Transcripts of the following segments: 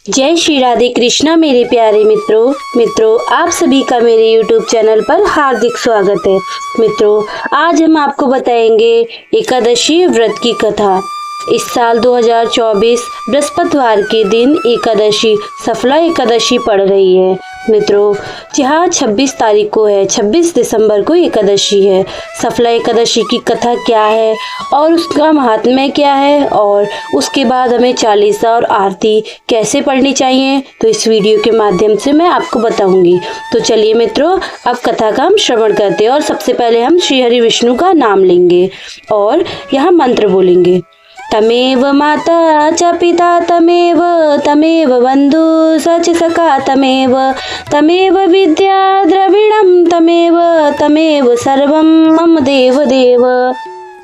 जय श्री राधे कृष्णा मेरे प्यारे मित्रों आप सभी का मेरे YouTube चैनल पर हार्दिक स्वागत है। मित्रों, आज हम आपको बताएंगे एकादशी व्रत की कथा। इस साल 2024 बृहस्पतिवार के दिन एकादशी सफला एकादशी पड़ रही है। मित्रों, जहाँ 26 तारीख को है, 26 दिसंबर को एकादशी है। सफला एकादशी की कथा क्या है और उसका महात्म्य क्या है और उसके बाद हमें चालीसा और आरती कैसे पढ़नी चाहिए, तो इस वीडियो के माध्यम से मैं आपको बताऊंगी। तो चलिए मित्रों, अब कथा का हम श्रवण करते हैं और सबसे पहले हम श्री हरि विष्णु का नाम लेंगे और यहाँ मंत्र बोलेंगे। तमेव माता च पिता तमेव बंधु स च सखा तमेव विद्या द्रविणं तमेव सर्वं मम देव।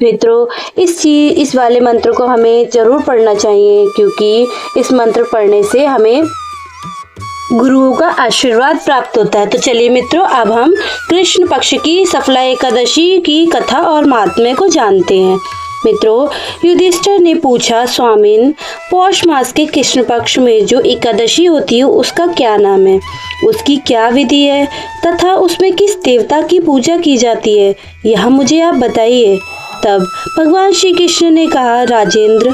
मित्रों, इस वाले मंत्र को हमें जरूर पढ़ना चाहिए, क्योंकि इस मंत्र पढ़ने से हमें गुरुओं का आशीर्वाद प्राप्त होता है। तो चलिए मित्रों, अब हम कृष्ण पक्ष की सफला एकादशी की कथा और महात्म्य को जानते हैं। मित्रों, युधिष्ठिर ने पूछा, स्वामिन, पौष मास के कृष्ण पक्ष में जो एकादशी होती है उसका क्या नाम है, उसकी क्या विधि है तथा उसमें किस देवता की पूजा की जाती है, यह मुझे आप बताइए। तब भगवान श्री कृष्ण ने कहा, राजेंद्र,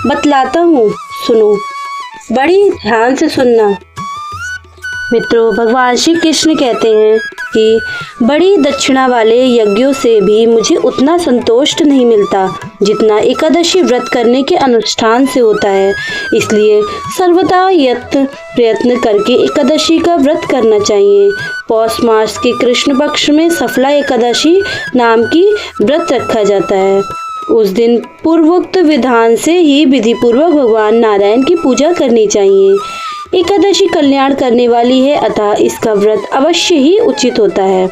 बतलाता हूँ, सुनो, बड़ी ध्यान से सुनना। मित्रों, भगवान श्री कृष्ण कहते हैं कि बड़ी दक्षिणा वाले यज्ञों से भी मुझे उतना संतोष नहीं मिलता जितना एकादशी व्रत करने के अनुष्ठान से होता है। इसलिए सर्वदा प्रयत्न करके एकादशी का व्रत करना चाहिए। पौष मास के कृष्ण पक्ष में सफला एकादशी नाम की व्रत रखा जाता है। उस दिन पूर्वोक्त विधान से ही विधि पूर्वक भगवान नारायण की पूजा करनी चाहिए। एकादशी कल्याण करने वाली है, अतः इसका व्रत अवश्य ही उचित होता है।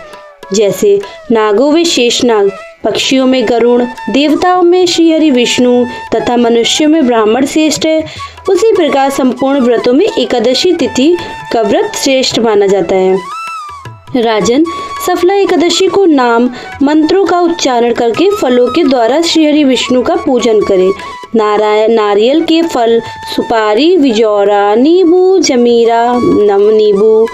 जैसे नागों में शेषनाग, पक्षियों में गरुड़, देवताओं में श्री हरि विष्णु तथा मनुष्यों में ब्राह्मण श्रेष्ठ है, उसी प्रकार संपूर्ण व्रतों में एकादशी तिथि का व्रत श्रेष्ठ माना जाता है। राजन, सफला एकादशी को नाम मंत्रों का उच्चारण करके फलों के द्वारा श्री हरि विष्णु का पूजन करें। नारियल के फल, सुपारी, विजौरा, नींबू, जमीरा, नींबू,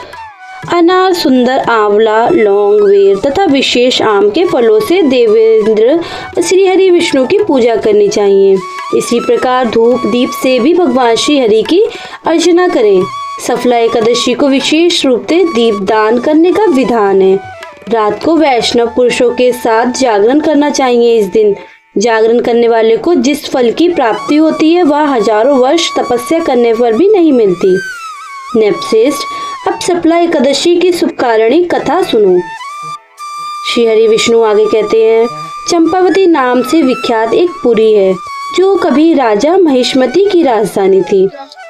अनार, सुंदर, आंवला, लौंग, बेर तथा विशेष आम के फलों से देवेंद्र श्री हरि विष्णु की पूजा करनी चाहिए। इसी प्रकार धूप दीप से भी भगवान श्री हरि की अर्चना करें। सफला एकादशी को विशेष रूप से दीप दान करने का विधान है। रात को वैष्णव पुरुषों के साथ जागरण करना चाहिए। इस दिन जागरण करने वाले को जिस फल की प्राप्ति होती है वह हजारों वर्ष तपस्या करने पर भी नहीं मिलती। नृपश्रेष्ठ, अब सफला एकादशी की शुभकारिणी कथा सुनो। श्री हरि विष्णु आगे कहते हैं, चंपावती नाम से विख्यात एक पुरी है जो कभी राजा महिष्मती की राजधानी थी।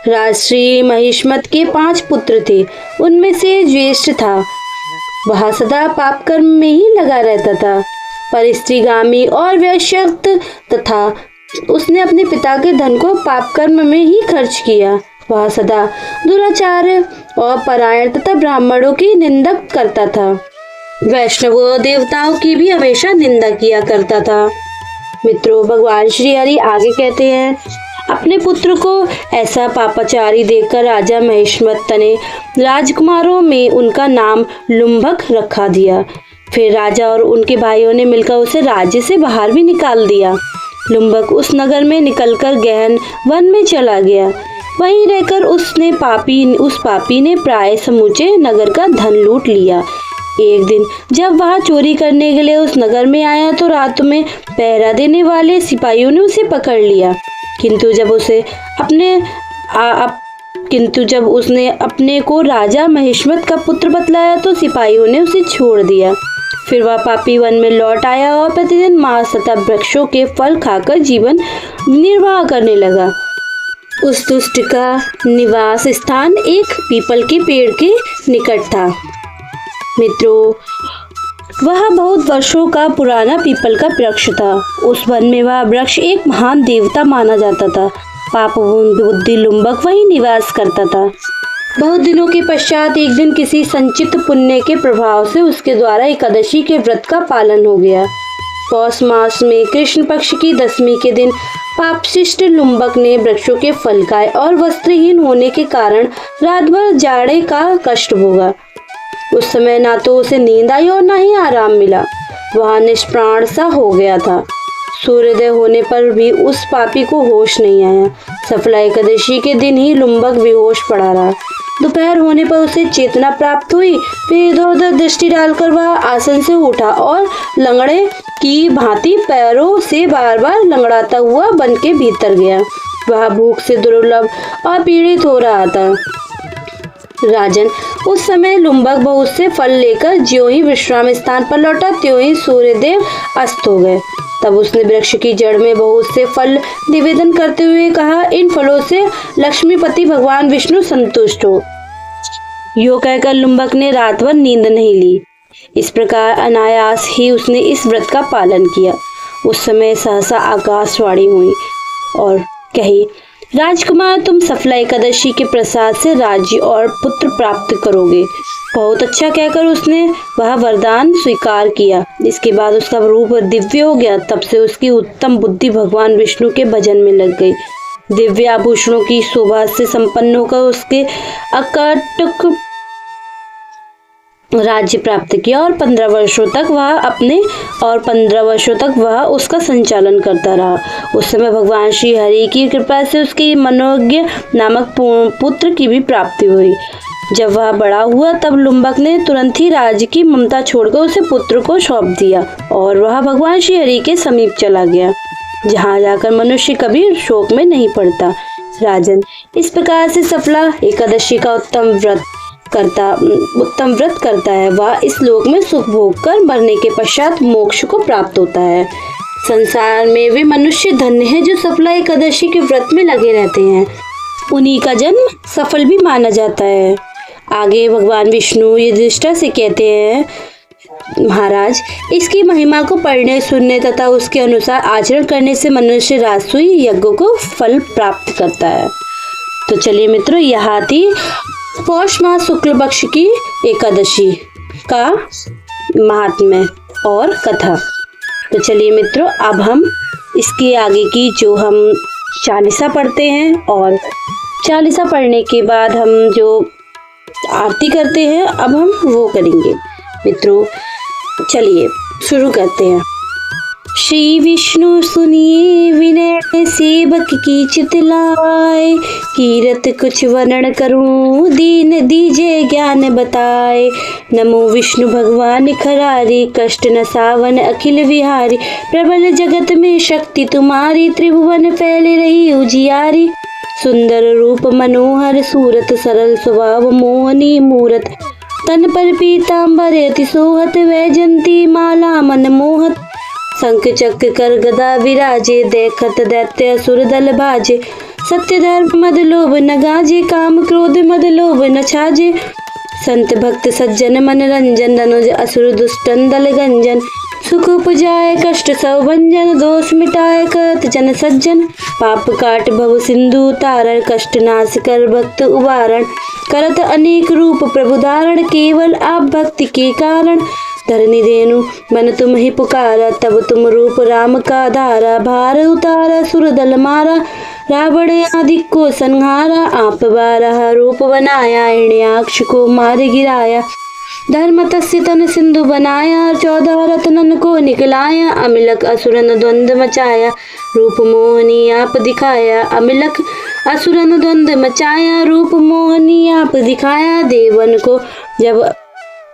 राजश्री महिष्मत के 5 पुत्र थे। उनमें से ज्येष्ठ था, वह सदा पाप कर्म में ही लगा रहता था, पर स्त्रीगामी और वैश्यक्त तथा उसने अपने पिता के धन को पाप कर्म में ही खर्च किया। वह सदा दुराचार और परायण तथा ब्राह्मणों की निंदा करता था। वैष्णवों देवताओं की भी हमेशा निंदा किया करता था। मित्रों, भगवान श्री हरि आगे कहते हैं, अपने पुत्र को ऐसा पापाचारी देखकर राजा महिष्मत ने राजकुमारों में उनका नाम लुम्भक रखा दिया। फिर राजा और उनके भाइयों ने मिलकर उसे राज्य से बाहर भी निकाल दिया। लुम्भक उस नगर में निकलकर गहन वन में चला गया। वहीं रहकर उस पापी ने प्राय समूचे नगर का धन लूट लिया। एक दिन जब वह चोरी करने के लिए उस नगर में आया तो रात में पहरा देने वाले सिपाहियों ने उसे पकड़ लिया, किंतु जब उसने अपने को राजा महिष्मत का पुत्र बतलाया तो सिपाहियों ने उसे छोड़ दिया। फिर वह पापी वन में लौट आया और प्रतिदिन मांस तथा वृक्षों के फल खाकर जीवन निर्वाह करने लगा। उस दुष्ट का निवास स्थान एक पीपल के पेड़ के निकट था। मित्रों, वह बहुत वर्षों का पुराना पीपल का वृक्ष था। उस वन में वह वृक्ष एक महान देवता माना जाता था। पाप बुद्धि लुम्बक वहीं निवास करता था। बहुत दिनों के पश्चात एक दिन किसी संचित पुण्य के प्रभाव से उसके द्वारा एकादशी के व्रत का पालन हो गया। पौष मास में कृष्ण पक्ष की दशमी के दिन पापशिष्ट लुम्बक ने वृक्षों के फल खाए और वस्त्रहीन होने के कारण रात भर जाड़े का कष्ट भोगा। उस समय ना तो उसे नींद आई और ना ही आराम मिला। वह निष्प्राण सा हो गया था। सूर्योदय होने पर भी उस पापी को होश नहीं आया। सफला एकादशी के दिन ही लुम्बक बेहोश पड़ा रहा। दोपहर होने पर उसे चेतना प्राप्त हुई। फिर इधर उधर दृष्टि डालकर वह आसन से उठा और लंगड़े की भांति पैरों से बार बार लंगड़ाता हुआ वन के भीतर गया। वह भूख से दुर्लभ और पीड़ित हो रहा था। राजन, उस समय लुम्बक बहुत से फल लेकर ज्यों ही विश्राम स्थान पर लौटा त्यों ही सूर्यदेव अस्त हो गए। तब उसने वृक्ष की जड़ में बहुत से फल निवेदन करते हुए कहा, इन फलों से लक्ष्मीपति भगवान विष्णु संतुष्ट हो। यो कहकर लुम्बक ने रात भर नींद नहीं ली। इस प्रकार अनायास ही उसने इस व्रत का पालन किया। उस समय सहसा आकाशवाणी हुई और कही, राजकुमार, तुम सफला एकादशी के प्रसाद से राज्य और पुत्र प्राप्त करोगे। बहुत अच्छा कहकर उसने वह वरदान स्वीकार किया। इसके बाद उसका रूप दिव्य हो गया। तब से उसकी उत्तम बुद्धि भगवान विष्णु के भजन में लग गई। दिव्य आभूषणों की शोभा से संपन्न होकर उसके अकटक राज्य प्राप्त किया और 15 वर्षों तक वह उसका संचालन करता रहा। उस समय भगवान श्री हरि की कृपा से उसके मनोज्ञ नामक पुत्र की भी प्राप्ति हुई। जब वह बड़ा हुआ तब लुम्बक ने तुरंत ही राज्य की ममता छोड़कर उसे पुत्र को सौंप दिया और वह भगवान श्री हरि के समीप चला गया, जहाँ जाकर मनुष्य कभी शोक में नहीं पड़ता। राजन, इस प्रकार से सफला एकादशी का उत्तम व्रत करता है। वह इस लोक में सुख भोग कर मरने के पश्चात मोक्ष को प्राप्त होता है। संसार में वे मनुष्य धन्य हैं जो सफला एकादशी के व्रत में लगे रहते हैं। उन्हीं का जन्म सफल भी माना जाता है। आगे भगवान विष्णु युधिष्ठिर से कहते हैं, महाराज, इसकी महिमा को पढ़ने, सुनने तथा उसके अनुसार आचरण करने से मनुष्य राजसूय यज्ञों को फल प्राप्त करता है। तो चलिए मित्रों, यहाँ थी पौष मास शुक्ल पक्ष की एकादशी का महात्म्य और कथा। तो चलिए मित्रों, अब हम इसके आगे की जो हम चालीसा पढ़ते हैं और चालीसा पढ़ने के बाद हम जो आरती करते हैं अब हम वो करेंगे। मित्रों चलिए शुरू करते हैं। श्री विष्णु सुनिए विनय सेवक की चितलाए, कीरत कुछ वर्णन करूं दीन दीजे ज्ञान बताए। नमो विष्णु भगवान खरारी, कष्ट न सावन अखिल विहारी। प्रबल जगत में शक्ति तुम्हारी, त्रिभुवन फैले रही उजियारी। सुंदर रूप मनोहर सूरत, सरल स्वभाव मोहनी मूरत। तन पर पीतांबर अति सोहत, वैजंती माला मन मोहत। शंख चक्र कर गदा विराजे, देखत दैत्य असुर दल भाजे। सत्य धर्म मद लोभ न गाजे, काम क्रोध मद लोभ न छाजे। संत भक्त सज्जन मन रंजन, अनुज असुर दुष्टन दल गंजन। सुख उपजाए कष्ट सब भंजन, दोष मिटाए करत जन सज्जन। पाप काट भव सिंधु तारण, कष्ट नाश कर भक्त उबारण। करत अनेक रूप प्रभु धारण, केवल आप भक्ति के कारण। धरनी धेनु मन तुम ही पुकारा, तब तुम रूप राम का धारा। भार उतारा सुर दल मारा, रावण आदि को संहारा। आप 12 रूप बनाया, हिरण्याक्ष को मार गिराया। धर्म तस्य तन सिंधु बनाया, 14 रत्नन को निकलाया। अमिलक असुरन द्वंद मचाया, रूप मोहनी आप दिखाया। अमिलक असुरन द्वंद मचाया, रूप मोहनी आप दिखाया।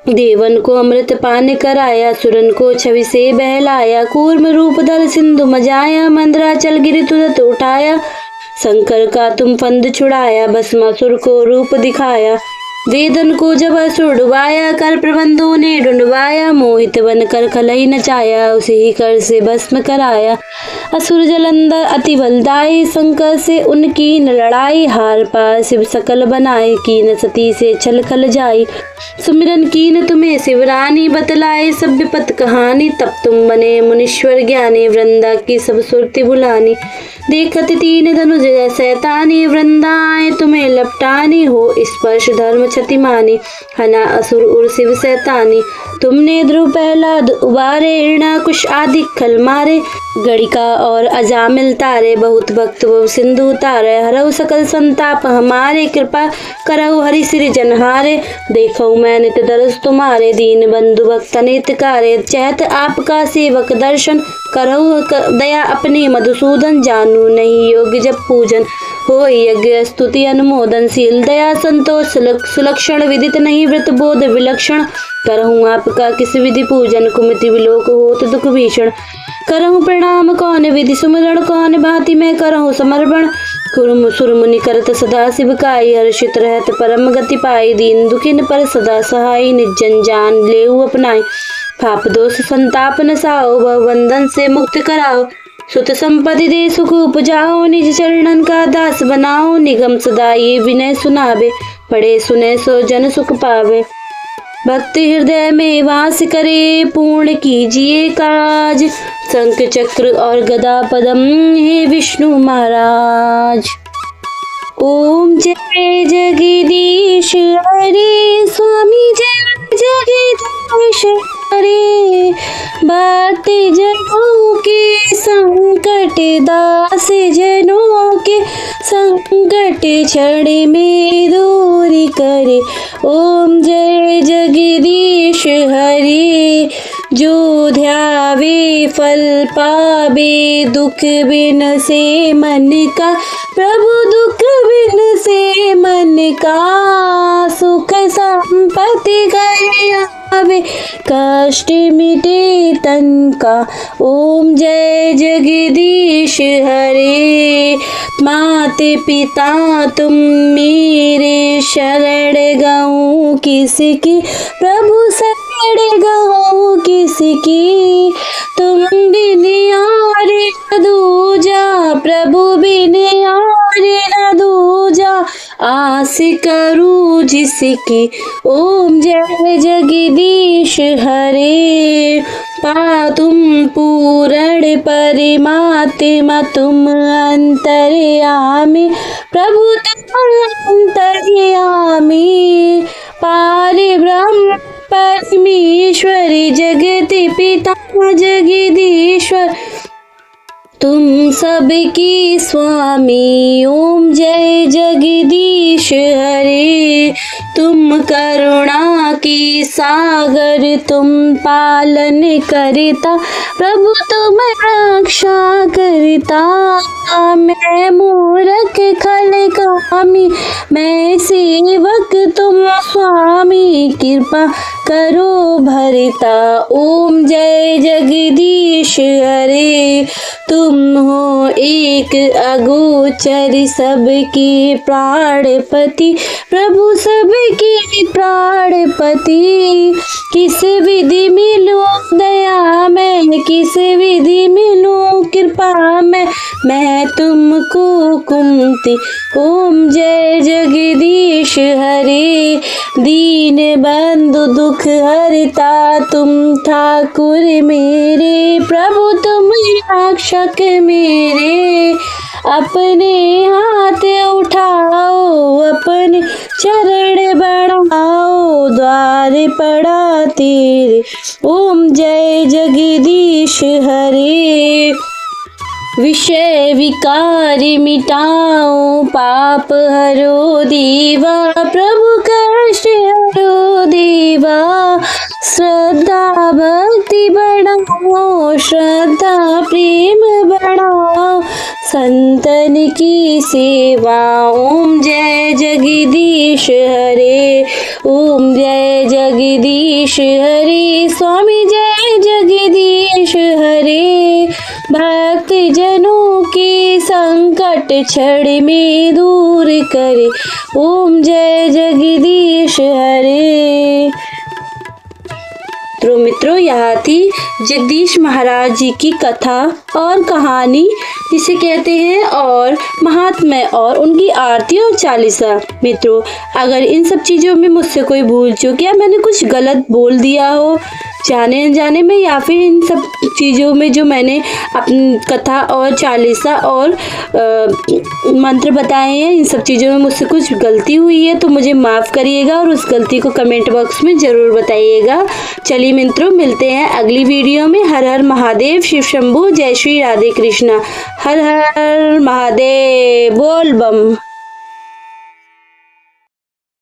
देवन को अमृत पान कराया, सुरन को छवि से बहलाया। कूर्म रूप धर सिंधु मजाया, मंदराचल गिर तुरंत उठाया। शंकर का तुम फंद छुड़ाया, भस्मासुर को रूप दिखाया। वेदन को जब असुर डुबाया, कर प्रबंधों ने ढूंढवाया। मोहित बन कर खलई नचाया, उसे ही कर से भस्म कराया। असुर जलंधर अति बलदाई, शंकर से उनकी न लड़ाई। हार पार शिव सकल बनाए, कीन सती से छल खल जाई। सुमिरन कीन तुम्हें शिवरानी, बतलाए सब विपत कहानी। तब तुम बने मुनीश्वर ज्ञानी, वृंदा की सब सुरति भुलानी। देखत तीन धनुज जैसे तानी, वृंदाएं तुम्हें लपटानी, हो स्पर्श धर्म क्षति मानी, हना असुर उर शिव सैतानी। तुमने ध्रुव प्रहलाद उबारे, हिरण्याकुश आदि खल मारे, गणिका और अजामिल तारे, बहुत भक्त वो सिंधु तारे, हरऊ सकल संताप हमारे, कृपा करहु हरि सिर जनहारे। देखो मैं नित दरस तुम्हारे, दीन बंधु भक्त नितकारे, चहत आपका सेवक दर्शन, करहु दया अपने मधुसूदन, जानू नहीं योग जब पूजन, हो यज्ञ स्तुति अनुमोदन, शील दया संतोष सुलक्षण, विदित नहीं व्रत बोध विलक्षण, करहूँ आपका किस विधि पूजन, कुमति विलोक होत दुख भीषण, करहूँ प्रणाम कौन विधि सुमरण, कौन भांति मैं करहूँ समर्पण, कुरुम सुरमुनि करत सदा शिव काई, हर्षित रहत परम गति पाई, दीन दुखिन पर सदा सहाय, निजन जान लेऊ अपनाई, पाप दोष संताप नसाओ, भव बंधन से मुक्त कराओ, सुत संपत्ति दे सुख उपजाओ, निज चरणन का दास बनाओ, निगम सदा ये विनय सुनावे, पढ़े सुने सो जन सुख पावे, भक्ति हृदय में वास करे, पूर्ण कीजिए काज, शंख चक्र और गदा पदम हे विष्णु महाराज। ओम जय जगदीश हरे, स्वामी जय जगदीश हरे, भक्ति जनों के संकट, दास जनों के संकट क्षण में दूर करे। ओम जय जगदीश हरे, जो ध्यावे फल पावे, दुख बिन से मन का, प्रभु दुख बिन से मन का, सुख संपत्ति कर आवे, कष्ट मिटे तन का। ओम जय जगदीश हरे, माते पिता तुम मेरे, शरण गऊँ किसकी, प्रभु शरण गऊँ किसकी, तुम बिन और न दूजा, प्रभु बिन और न दूजा, आस करूँ जिसकी। ओम जय जगदीश हरे, पा तुम पूर्ण परमात्मा, तुम अंतर्यामी, प्रभु तुम अंतर्यामी, पार ब्रह्म परमेश्वर, जगत पिता जगदीश्वर, तुम सबकी स्वामी। ओम जय जगदीश हरे, तुम करुणा की सागर, तुम पालन करता, प्रभु तुम रक्षा करता, मैं मूर्ख खल कामी, मैं सेवक तुम स्वामी, कृपा करो भरता। ओम जय जगदीश हरे, तुम हो एक अगोचर, सबके प्राणपति, प्रभु सबके प्राणपति, किस विधि मिलूं दया मैं, किस विधि मिलूं कृपा मैं तुमको कुमति। ओम जय जगदीश हरे, दीन बंधु दुख हरता, तुम ठाकुर मेरे, प्रभु तुम रक्षक मेरे, अपने हाथ उठाओ, अपने चरण बढ़ाओ, द्वार पड़ा तेरे। ओम जय जगदीश हरे, विषय विकार मिटाओ, पाप हरो देवा, प्रभु कष्ट हरो देवा, श्रद्धा भक्ति बढ़ाओ, श्रद्धा प्रेम बढ़ाओ, संतन की सेवा। ओम जय जगदीश हरे, ओम जय जगदीश हरे, स्वामी जय जगदीश हरे, भक्त जनों के संकट क्षण में दूर करे। ओम जय जगदीश हरे। तो मित्रों, यहाँ थी जगदीश महाराज जी की कथा और कहानी, जिसे कहते हैं और महात्म्य और उनकी आरती और चालीसा। मित्रों, अगर इन सब चीज़ों में मुझसे कोई भूल चूक या मैंने कुछ गलत बोल दिया हो जाने अनजाने में या फिर इन सब चीज़ों में जो मैंने अपनी कथा और चालीसा और मंत्र बताए हैं, इन सब चीज़ों में मुझसे कुछ गलती हुई है तो मुझे माफ़ करिएगा और उस गलती को कमेंट बॉक्स में ज़रूर बताइएगा। चलिए मित्रों, मिलते हैं अगली वीडियो में। हर हर महादेव, शिव शंभू, जय श्री राधे कृष्णा। हर हर महादेव, बोल बम।